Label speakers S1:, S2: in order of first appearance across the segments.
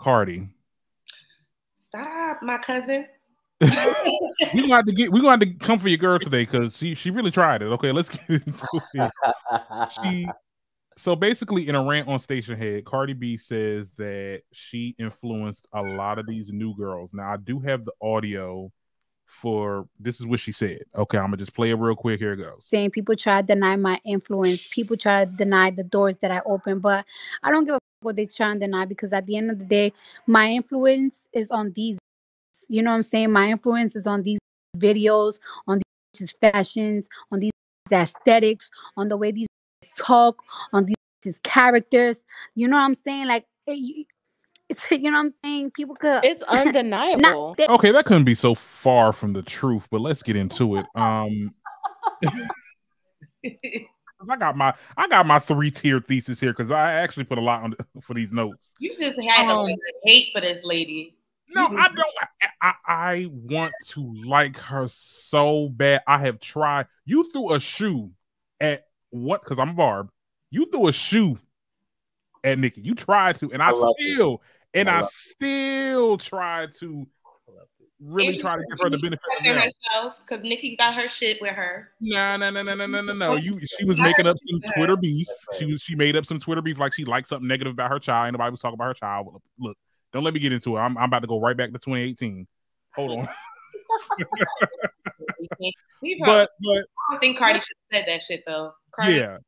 S1: Cardi.
S2: Stop, my cousin.
S1: we're gonna have to come for your girl today because she really tried it. Okay, let's get into it. So basically, in a rant on Stationhead, Cardi B says that she influenced a lot of these new girls. Now, I do have the audio for this is what she said. Okay, I'm gonna just play it real quick. Here it goes.
S3: Saying people try to deny my influence, people try to deny the doors that I open, but I don't give a fuck what they try and deny, because at the end of the day, my influence is on these. You know what I'm saying? My influence is on these videos, on these fashions, on these aesthetics, on the way these talk, on these characters. You know what I'm saying? Like, it's, you know what I'm saying? People could.
S2: It's undeniable.
S1: Okay, that couldn't be so far from the truth, but let's get into it. I got my 3-tier thesis here because I actually put a lot on for these notes.
S2: You just have a hate for this lady.
S1: No, I don't. I want to like her so bad. I have tried. You threw a shoe at what? Because I'm Barb. You threw a shoe at Nikki. You tried to, and I still tried to really try to give her the benefit of the doubt.
S2: Because Nikki got her shit with her.
S1: No. She was making up some Twitter beef. She made up some Twitter beef like she liked something negative about her child. Nobody was talking about her child. Look. Don't let me get into it. I'm about to go right back to 2018. Hold on. but
S2: I don't think Cardi should have said that shit though. Cardi,
S1: yeah,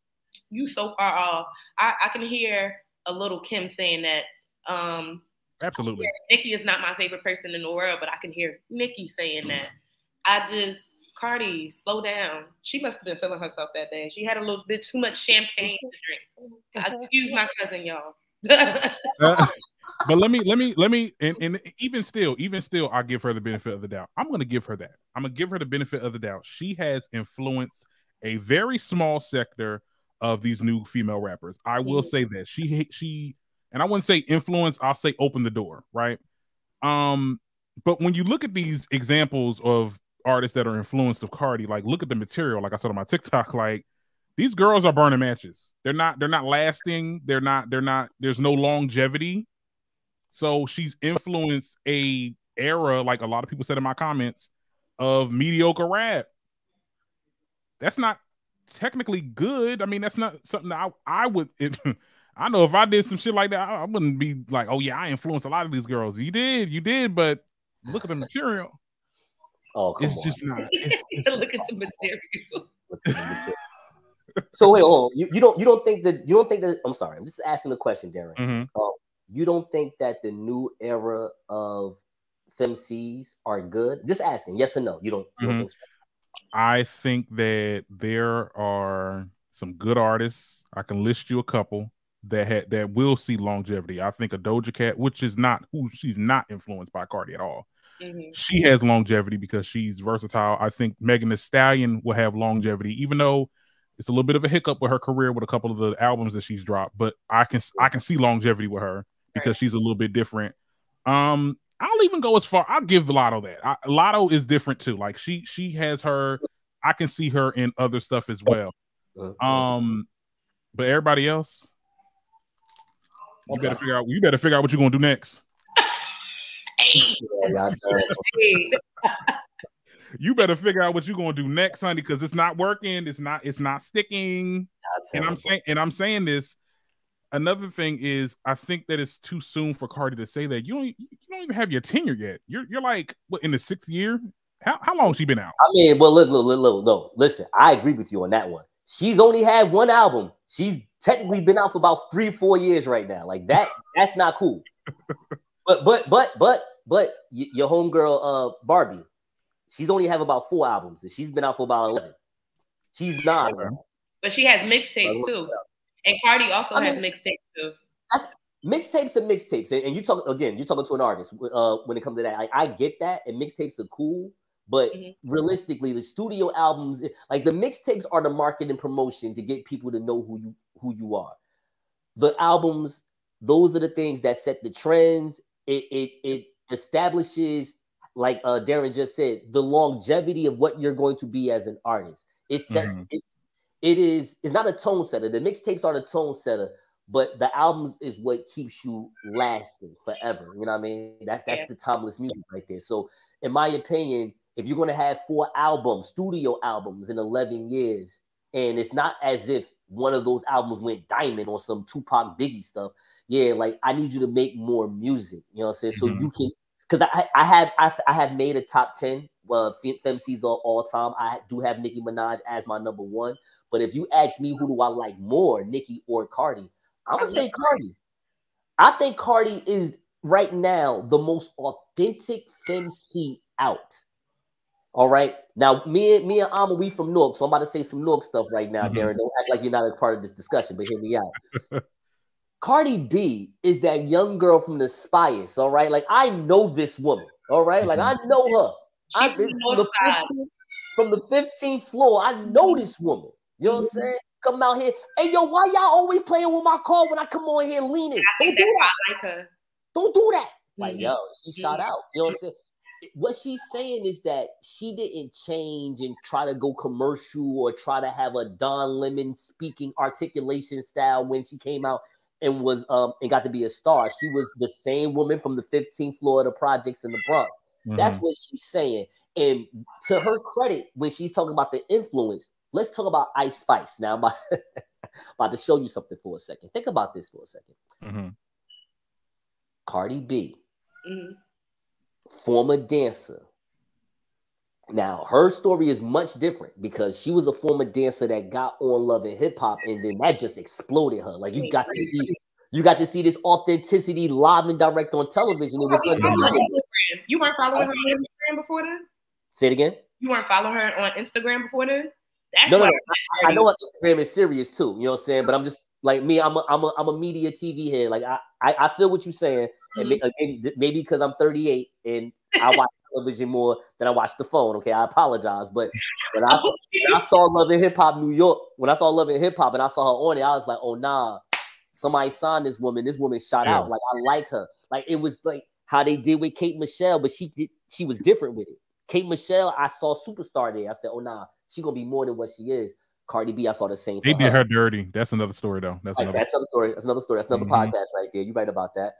S2: you so far off. I can hear a little Kim saying that.
S1: Absolutely.
S2: Nikki is not my favorite person in the world, but I can hear Nikki saying that. Cardi, slow down. She must have been feeling herself that day. She had a little bit too much champagne to drink. Excuse my cousin, y'all.
S1: But let me, and even still, I give her the benefit of the doubt. I'm going to give her that. I'm going to give her the benefit of the doubt. She has influenced a very small sector of these new female rappers. I will say that she, and I wouldn't say influence. I'll say open the door, right? But when you look at these examples of artists that are influenced of Cardi, like look at the material. Like I said on my TikTok, like these girls are burning matches. They're not lasting. They're not. There's no longevity. So she's influenced a era, like a lot of people said in my comments, of mediocre rap. That's not technically good. I mean, that's not something that I would. I know if I did some shit like that, I wouldn't be like, oh yeah, I influenced a lot of these girls. You did, but look at the material.
S4: Oh,
S1: it's just not.
S2: Look at the material.
S4: So wait, hold on. You don't think that I'm sorry. I'm just asking the question, Darren.
S1: Mm-hmm.
S4: You don't think that the new era of femcs are good? Just asking, yes or no. You don't think so?
S1: I think that there are some good artists. I can list you a couple that will see longevity. I think a Doja Cat, which is she's not influenced by Cardi at all. Mm-hmm. She has longevity because she's versatile. I think Megan Thee Stallion will have longevity, even though it's a little bit of a hiccup with her career with a couple of the albums that she's dropped. But I can see longevity with her because she's a little bit different. I'll even go as far. I'll give Lotto that. Lotto is different too. Like she has her. I can see her in other stuff as well. But everybody else, you better figure out. You better figure out what you're gonna do next. You better figure out what you're gonna do next, honey, because it's not working. It's not sticking. And I'm saying this. Another thing is, I think that it's too soon for Cardi to say that. You don't even have your tenure yet. You're like what, in the 6th year? How long has she been out?
S4: I mean, well, no. Listen, I agree with you on that one. She's only had one album. She's technically been out for about 3-4 years right now. Like that's not cool. But your homegirl Barbie, she's only have about 4 albums, and she's been out for about 11. She's not.
S2: But she has mixtapes too. And Cardi also has mixtapes too.
S4: Mixtapes and mixtapes. And you're talking to an artist when it comes to that. I get that, and mixtapes are cool, but realistically, the studio albums, like the mixtapes are the market and promotion to get people to know who you are. The albums, those are the things that set the trends. It establishes, like Darren just said, the longevity of what you're going to be as an artist. It sets it's not a tone setter. The mixtapes are the tone setter, but the albums is what keeps you lasting forever. You know what I mean? That's the timeless music right there. So in my opinion, if you're gonna have 4 albums, studio albums in 11 years, and it's not as if one of those albums went diamond or some Tupac Biggie stuff, yeah, like I need you to make more music. You know what I'm saying? So you can, because I have made a top 10 femcs all time. I do have Nicki Minaj as my number 1. But if you ask me who do I like more, Nicki or Cardi, I'm gonna say Cardi. I think Cardi is right now the most authentic femc out. All right. Now, me and Amma, we from Newark, so I'm about to say some Newark stuff right now, Darren. Don't act like you're not a part of this discussion, but hear me out. Cardi B is that young girl from the Spice, all right? Like, I know this woman, all right? Like, I know her. From the 15th floor, I know this woman. You know what I'm saying? Come out here. Hey, yo, why y'all always playing with my car when I come on here leaning? Don't do that. I like her. Don't do that. Like, yo, she shot out. You know what I'm saying? What she's saying is that she didn't change and try to go commercial or try to have a Don Lemon speaking articulation style when she came out and was and got to be a star. She was the same woman from the 15th floor of the projects in the Bronx. That's what she's saying. And to her credit, when she's talking about the influence, let's talk about Ice Spice. Now, I'm about to show you something for a second. Think about this for a second. Cardi B, former dancer. Now, her story is much different because she was a former dancer that got on Love and Hip Hop, and then that just exploded her. Like you got to see this authenticity live and direct on television. It was undeniable.
S2: You weren't following her on Instagram before then?
S4: Say it again.
S2: You weren't following her on Instagram before then? That's
S4: no. I know her Instagram is serious too. You know what I'm saying? But I'm just like me. I'm a media TV head. Like I feel what you're saying. And maybe because I'm 38 and I watch television more than I watch the phone. Okay, I apologize. But when I saw Love and Hip Hop New York, when I saw Love and Hip Hop and I saw her on it, I was like, oh nah, somebody signed this woman. This woman shot out. Like I like her. Like it was like how they did with Kate Michelle, but she was different with it. Kate Michelle, I saw Superstar there. I said, oh nah, she gonna be more than what she is. Cardi B, I saw the same.
S1: They did her dirty. That's another story though. That's another
S4: story. That's another story. That's another podcast right there. You're right about that.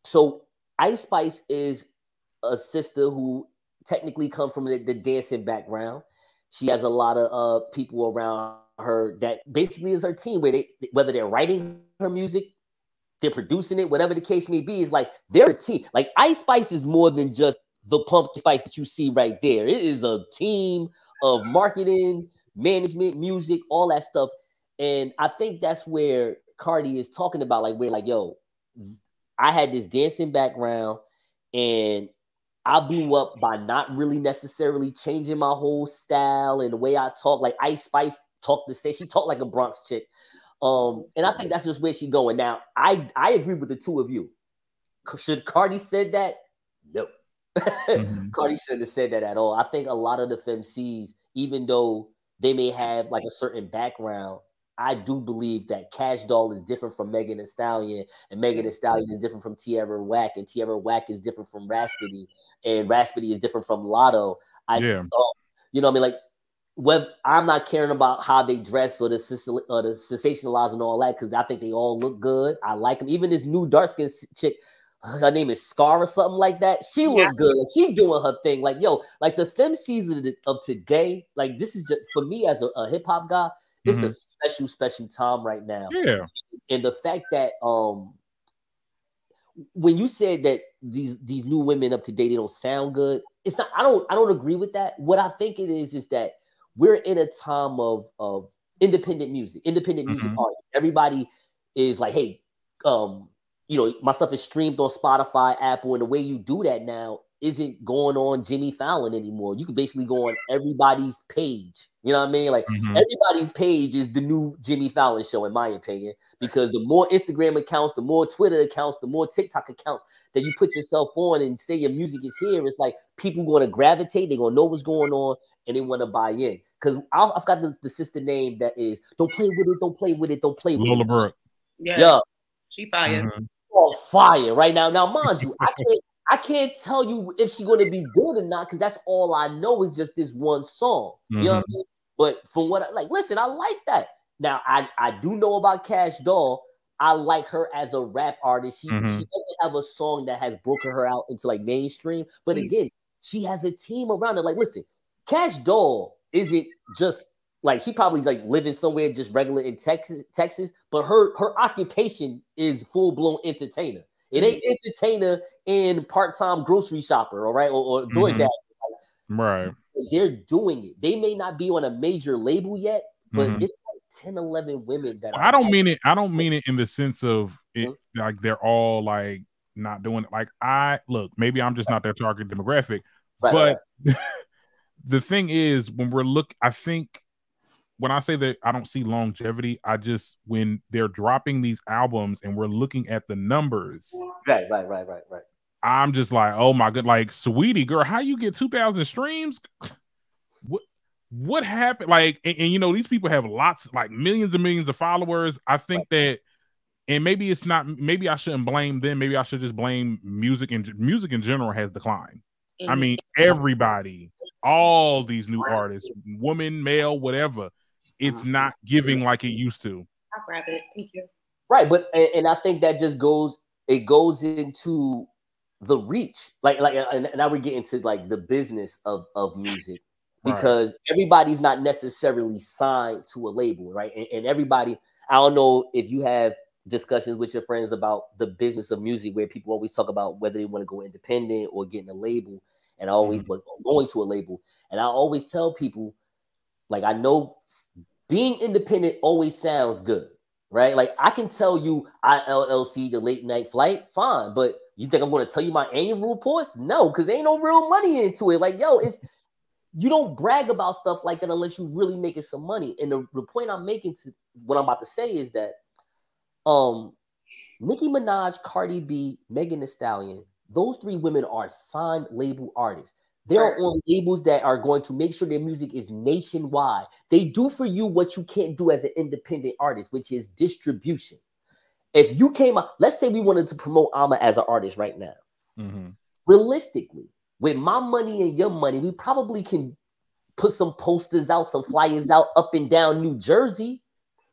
S4: So Ice Spice is a sister who technically come from the dancing background. She has a lot of people around her that basically is her team, where whether they're writing her music, they're producing it, whatever the case may be, is like they're a team. Like Ice Spice is more than just the pumpkin spice that you see right there. It is a team of marketing, management, music, all that stuff. And I think that's where Cardi is talking about, like, we're like, yo, I had this dancing background and I blew up by not really necessarily changing my whole style and the way I talk. Like Ice Spice she talked like a Bronx chick. And I think that's just where she's going. Now, I agree with the two of you. Should Cardi said that? No. Cardi shouldn't have said that at all. I think a lot of the FemCs, even though they may have like a certain background, I do believe that Cash Doll is different from Megan Thee Stallion, and Megan Thee Stallion is different from Tierra Whack, and Tierra Whack is different from Raspity, and Raspity is different from Lotto. You know what I mean? Like, I'm not caring about how they dress or the sensationalize and all that, because I think they all look good. I like them. Even this new dark skin chick, her name is Scar or something like that. She look good. She doing her thing. Like, yo, like the FemCs of today, like this is just, for me as a hip hop guy, it's a special time right now.
S1: Yeah.
S4: And the fact that when you said that these new women of today, they don't sound good, it's not, I don't agree with that. What I think it is that we're in a time of independent music art. Everybody is like, hey, you know, my stuff is streamed on Spotify, Apple, and the way you do that now isn't going on Jimmy Fallon anymore. You can basically go on everybody's page. You know what I mean? Like everybody's page is the new Jimmy Fallon show, in my opinion, because the more Instagram accounts, the more Twitter accounts, the more TikTok accounts that you put yourself on and say your music is here, it's like people going to gravitate. They're going to know what's going on and they want to buy in. Because I've got the sister name that is, don't play with it, don't play with it, don't play with
S1: Lola
S4: it.
S1: Brooke.
S2: Yeah. She fire.
S4: On fire right now. Now, mind you, I can't tell you if she's going to be good or not, because that's all I know is just this one song. You know what I mean? But from what listen, I like that. Now, I do know about Cash Doll. I like her as a rap artist. She doesn't have a song that has broken her out into like mainstream. But again, she has a team around her. Like, listen, Cash Doll isn't just like she probably like living somewhere just regular in Texas, but her occupation is full-blown entertainer. It ain't entertainer and part-time grocery shopper, all right, or DoorDash.
S1: Right.
S4: They're doing it. They may not be on a major label yet, but it's like 10, 11 women that are.
S1: I don't mean it in the sense of it like they're all like not doing it. Like maybe I'm just not their target demographic. But the thing is, I think when I say that I don't see longevity, when they're dropping these albums and we're looking at the numbers.
S4: Right.
S1: I'm just like, oh my god, like Sweetie girl, how you get 2,000 streams? What happened? Like, and you know, these people have lots, like millions and millions of followers. I think that, and maybe it's not, maybe I shouldn't blame them. Maybe I should just blame music, and music in general has declined. I mean, everybody, all these new artists, woman, male, whatever, it's not giving like it used to.
S2: I'll grab it. Thank you.
S4: Right, but and I think that just goes into the reach, and now we get into like the business of music, because everybody's not necessarily signed to a label, right? And everybody, I don't know if you have discussions with your friends about the business of music, where people always talk about whether they want to go independent or getting a label, and always going to a label. And I always tell people, like, I know being independent always sounds good, right? Like, I can tell you ILLC, the late night flight, fine, but you think I'm going to tell you my annual reports? No, because there ain't no real money into it. Like, yo, you don't brag about stuff like that unless you really making some money. And the point I'm making to what I'm about to say is that Nicki Minaj, Cardi B, Megan Thee Stallion, those three women are signed label artists. They're on labels that are going to make sure their music is nationwide. They do for you what you can't do as an independent artist, which is distribution. If you came up, let's say we wanted to promote Ama as an artist right now. Realistically, with my money and your money, we probably can put some posters out, some flyers out up and down New Jersey.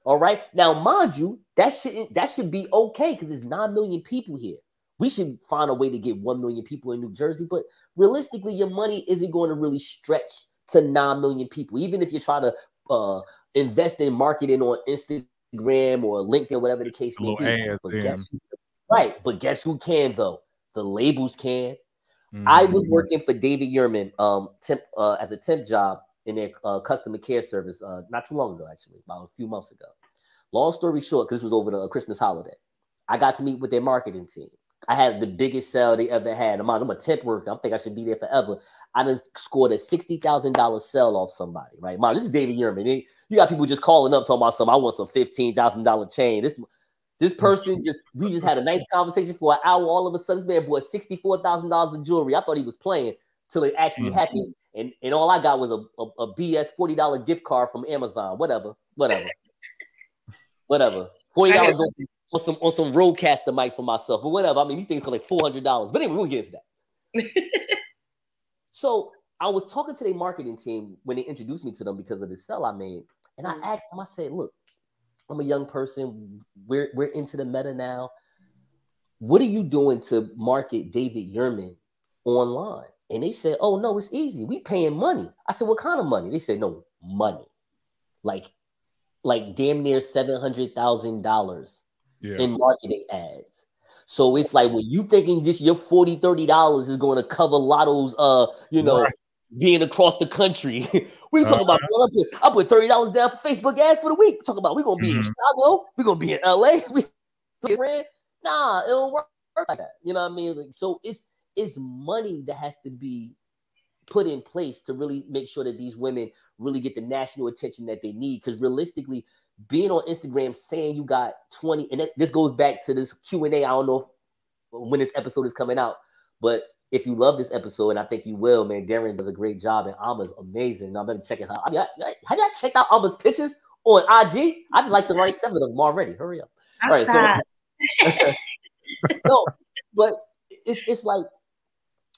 S4: All right. Now, mind you, that should be okay because there's 9 million people here. We should find a way to get 1 million people in New Jersey. But realistically, your money isn't going to really stretch to 9 million people. Even if you try to invest in marketing on Instagram or LinkedIn, whatever the case may be. But guess who can, though? The labels can. I was working for David Yurman as a temp job in their customer care service not too long ago, actually, about a few months ago. Long story short, because this was over the Christmas holiday, I got to meet with their marketing team. I had the biggest sale they ever had. I'm a temp worker. I think I should be there forever. I done scored a $60,000 sale off somebody, right? Mom, this is David Yurman. You got people just calling up talking about something. I want some $15,000 chain. This person we just had a nice conversation for an hour. All of a sudden, this man bought $64,000 of jewelry. I thought he was playing till it actually happened. And all I got was a BS $40 gift card from Amazon. Whatever. $40 on some Rodecaster mics for myself, but whatever. I mean, these things cost like $400. But anyway, we'll get into that. So I was talking to their marketing team when they introduced me to them because of the sell I made. And I asked them, I said, look, I'm a young person. We're into the meta now. What are you doing to market David Yurman online? And they said, oh, no, it's easy. We paying money. I said, what kind of money? They said, no, money. Like damn near $700,000 in marketing ads. So it's like when you thinking your $40, $30 is going to cover Lotto's, being across the country. We talking about, I put $30 down for Facebook ads for the week. Talking about we're going to be in Chicago. We're going to be in LA. Nah, it don't work like that. You know what I mean? Like, so it's money that has to be put in place to really make sure that these women really get the national attention that they need. Because realistically, being on Instagram saying you got 20, and this goes back to this Q&A. I don't know when this episode is coming out, but if you love this episode, and I think you will, man, Darren does a great job, and Alma's amazing. Now, I'm going to check it out. Have y'all checked out Alma's pictures on IG? I'd like to write 7 of them already. Hurry up. All right, so no, but it's like,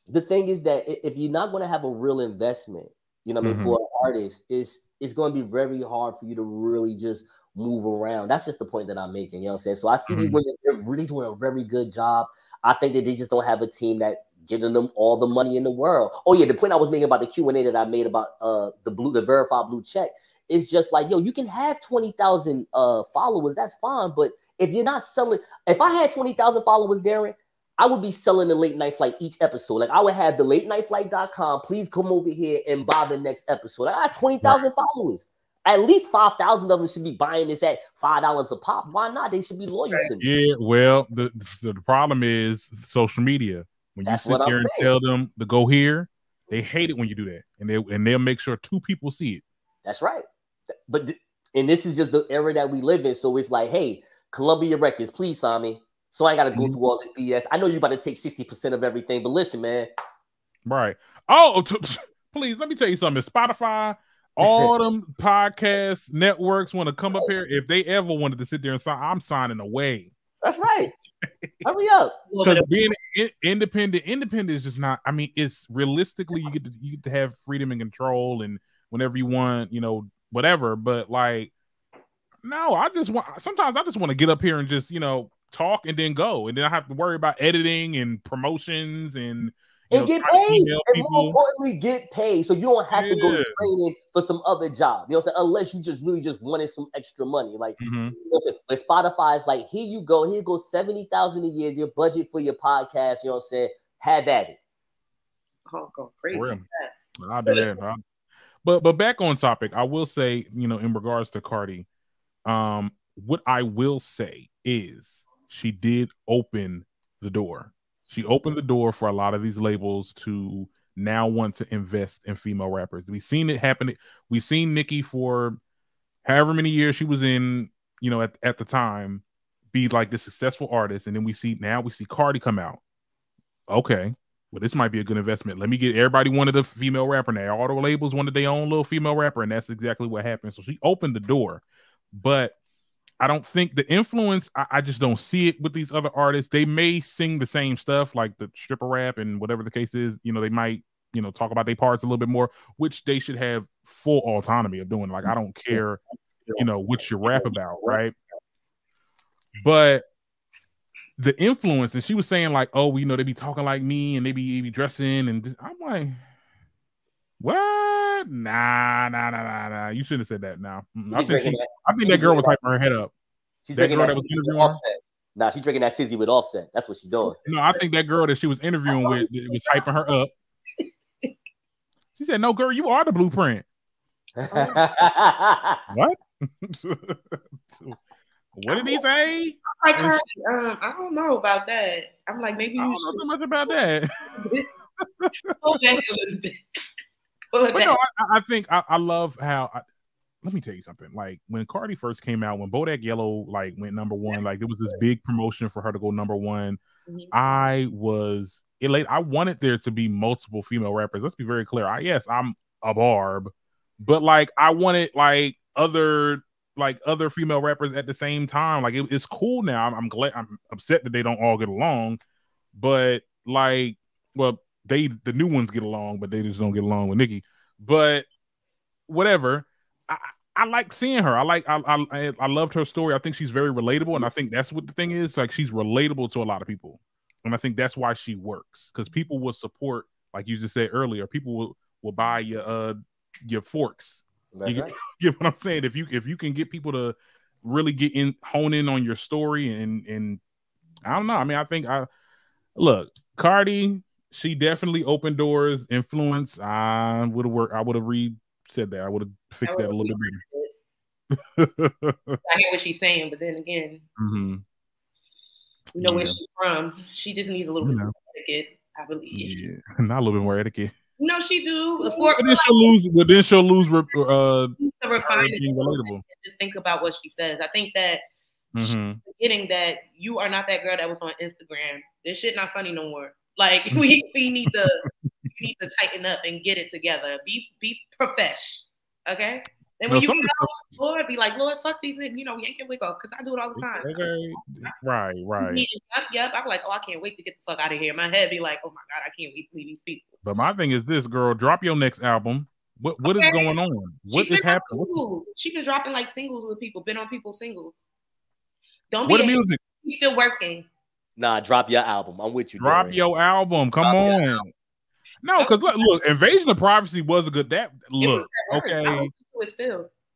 S4: the thing is that if you're not going to have a real investment, you know what I mean, for an artist, it's going to be very hard for you to really just move around. That's just the point that I'm making. You know what I'm saying? So I see these women, they're really doing a very good job. I think that they just don't have a team that giving them all the money in the world. Oh yeah, the point I was making about the Q&A that I made about the verified blue check is just like, yo, you can have 20,000 followers, that's fine, but if you're not selling, if I had 20,000 followers, Darren, I would be selling the late night flight each episode. Like I would have the latenightflight.com. Please come over here and buy the next episode. I got 20,000 followers. At least 5,000 of them should be buying this at $5 a pop. Why not? They should be loyal to me.
S1: Yeah, well, the problem is social media. When you sit there and tell them to go here, they hate it when you do that, and they'll make sure 2 people see it.
S4: That's right. But and this is just the era that we live in. So it's like, hey, Columbia Records, please sign me. So I got to go through all this BS. I know you're about to take 60% of everything, but listen, man.
S1: Right. Oh, please, let me tell you something. Spotify, all them podcast networks want to come up here. If they ever wanted to sit there and sign, I'm signing away.
S4: That's right. Hurry up.
S1: Because being independent is just not, I mean, it's realistically, you get to have freedom and control and whenever you want, you know, whatever. But like, no, sometimes I just want to get up here and just, you know, talk and then go, and then I have to worry about editing and promotions and
S4: get paid. And more importantly, get paid, so you don't have to go to training for some other job. You know what I'm saying? Unless you just really just wanted some extra money, like you know what I'm saying? But Spotify is like, here you go, here goes $70,000 a year, your budget for your podcast. You know what I'm saying? Have at it.
S2: Oh, go crazy!
S1: I'll do that. But back on topic, I will say, you know, in regards to Cardi, what I will say is, she did open the door. She opened the door for a lot of these labels to now want to invest in female rappers. We've seen it happen. We've seen Nicki for however many years she was in, you know, at the time, be like the successful artist. And then we see Cardi come out. Okay, well, this might be a good investment. Let me get, everybody wanted a female rapper now. All the labels wanted their own little female rapper. And that's exactly what happened. So she opened the door. But I don't think the influence, I just don't see it with these other artists. They may sing the same stuff, like the stripper rap and whatever the case is. You know, they might, you know, talk about their parts a little bit more, which they should have full autonomy of doing. Like, I don't care, you know, what you rap about, right? But the influence, and she was saying like, oh, you know, they be talking like me and they be dressing, and this, I'm like, what? Nah. You shouldn't have said that. Now, I think that girl was hyping her head up.
S4: She's drinking that with Offset. Nah, she's drinking that Sizzy with Offset. That's what she's doing.
S1: No, I think that girl that she was interviewing with was hyping her up. She said, "No, girl, you are the blueprint." What? What did he say?
S2: I don't know about that. I'm like, maybe you
S1: don't know too much about that.
S2: Go back a little bit.
S1: But no, I think I love how. Let me tell you something. Like, when Cardi first came out, when Bodak Yellow like went #1, like there was this big promotion for her to go #1. I was elated. I wanted there to be multiple female rappers. Let's be very clear. Yes, I'm a Barb, but like I wanted like other female rappers at the same time. Like it's cool now. I'm glad. I'm upset that they don't all get along, but like, well, the new ones get along, but they just don't get along with Nicki. But whatever. I like seeing her. I loved her story. I think she's very relatable, and I think that's what the thing is. Like, she's relatable to a lot of people, and I think that's why she works, because people will support, like you just said earlier. People will buy your forks. You get what I'm saying? If you can get people to really hone in on your story, and I don't know. I mean, I think look, Cardi. She definitely opened doors, influence. I would have said that. I would have fixed that a little bit better.
S2: I hear what she's saying, but then again, you know where she's from. She just needs a little bit more etiquette, I believe.
S1: Yeah, not a little bit more etiquette.
S2: No, she do.
S1: But then she'll lose being
S2: relatable. Just think about what she says. I think that she's forgetting that you are not that girl that was on Instagram. This shit not funny no more. Like, we need to tighten up and get it together. Be profesh, okay? And when you get out, Lord, be like, Lord, fuck these niggas. You know, yank your wig off, because I do it all the time.
S1: Okay. Right.
S2: Yep. I'm like, oh, I can't wait to get the fuck out of here. My head be like, oh my God, I can't wait to leave these people.
S1: But my thing is this, girl, drop your next album. What is going on? What is happening?
S2: She been dropping like singles with people. Been on people's singles. Don't
S1: what
S2: be
S1: the music.
S2: She's still working.
S4: Nah, drop your album. I'm with you.
S1: Drop
S4: Darren.
S1: your album. Come on. No, because look, Invasion of Privacy was a good. Okay.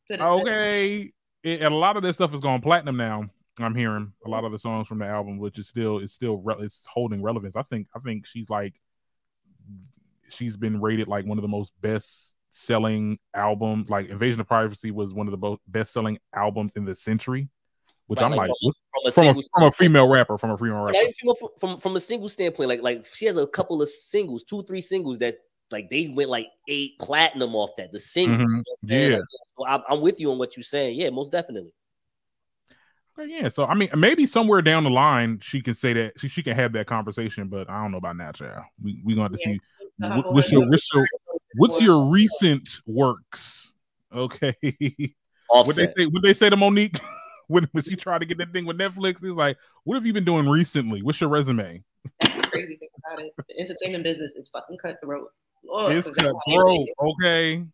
S1: Okay. And a lot of this stuff is going platinum now. I'm hearing a lot of the songs from the album, which is it's holding relevance. I think she's been rated like one of the most best selling albums. Like Invasion of Privacy was one of the best selling albums in the century. Which I'm like, from a female rapper, from
S4: a single standpoint, like she has a couple of singles, 2-3 singles that like they went like 8 platinum off that. The singles,
S1: yeah.
S4: So I'm with you on what you're saying. Yeah, most definitely.
S1: Yeah, so I mean, maybe somewhere down the line she can say that she can have that conversation, but I don't know about now, child. We gonna have to see what's your recent works, okay? What they say to Monique? When she tried to get that thing with Netflix, he's like, "What have you been doing recently? What's your resume?"
S2: That's the crazy thing about it. The entertainment business is fucking cutthroat.
S1: It's cutthroat, okay.